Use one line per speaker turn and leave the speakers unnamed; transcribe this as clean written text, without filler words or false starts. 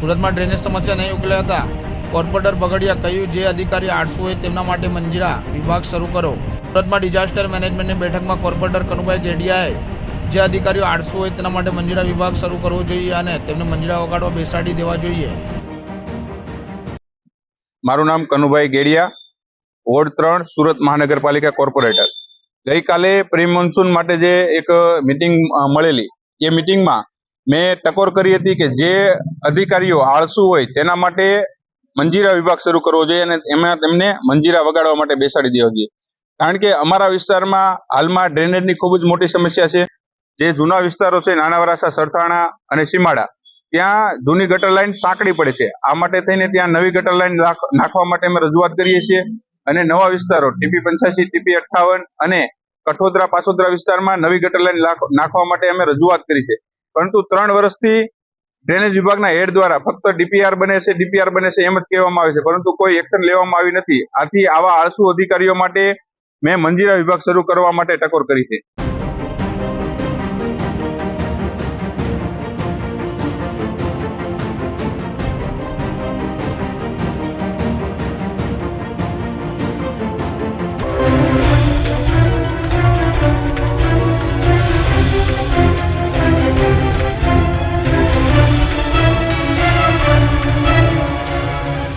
સુરતમાં ડ્રેનેજ સમસ્યા નહીં ઉકેલાતા કોર્પોરેટર બગડિયા કહ્યું, જે અધિકારી 800 હોય તેમના માટે મંજીરા વિભાગ શરૂ કરો। સુરતમાં ડિઝાસ્ટર મેનેજમેન્ટની બેઠકમાં કોર્પોરેટર કનુભાઈ ગેડિયાએ જે અધિકારીઓ 800 હોય તેના માટે મંજીરા વિભાગ શરૂ કરવો જોઈએ અને તેમને મંજીરા વગાડવા બેસાડી દેવા જોઈએ।
મારું નામ કનુભાઈ ગેડિયા, વોર્ડ 3, સુરત મહાનગરપાલિકા કોર્પોરેટર। ગઈકાલે પ્રી મોન્સૂન માટે જે એક મીટિંગ મળેલી, એ મીટિંગમાં મેં ટકોર કરી હતી કે જે અધિકારીઓ આળસુ હોય તેના માટે મંજીરા વિભાગ શરૂ કરવો જોઈએ અને એમાં તેમને મંજીરા વગાડવા માટે બેસાડી દેવા જોઈએ। કારણ કે અમારા વિસ્તારમાં હાલમાં ડ્રેનેજની ખૂબ જ મોટી સમસ્યા છે। જે જૂના વિસ્તારો છે, નાના વરાસા, સરથાણા અને સીમાડા, ત્યાં જૂની ગટર લાઈન સાંકડી પડે છે। આ માટે થઈને ત્યાં નવી ગટર લાઈન નાખવા માટે અમે રજૂઆત કરીએ છીએ અને નવા વિસ્તારો TP 85, TP 58 અને કઠોદરા પાસોદરા વિસ્તારમાં નવી ગટર લાઈન નાખવા માટે અમે રજૂઆત કરી છે। પરંતુ 3 વર્ષથી ડ્રેનેજ વિભાગના હેડ દ્વારા ફક્ત DPR બને છે એમ જ કહેવામાં આવે છે, પરંતુ કોઈ એક્શન લેવામાં આવી નથી। આથી આવા આળસુ અધિકારીઓ માટે મેં મંજીરા વિભાગ શરૂ કરવા માટે ટકોર કરી છે।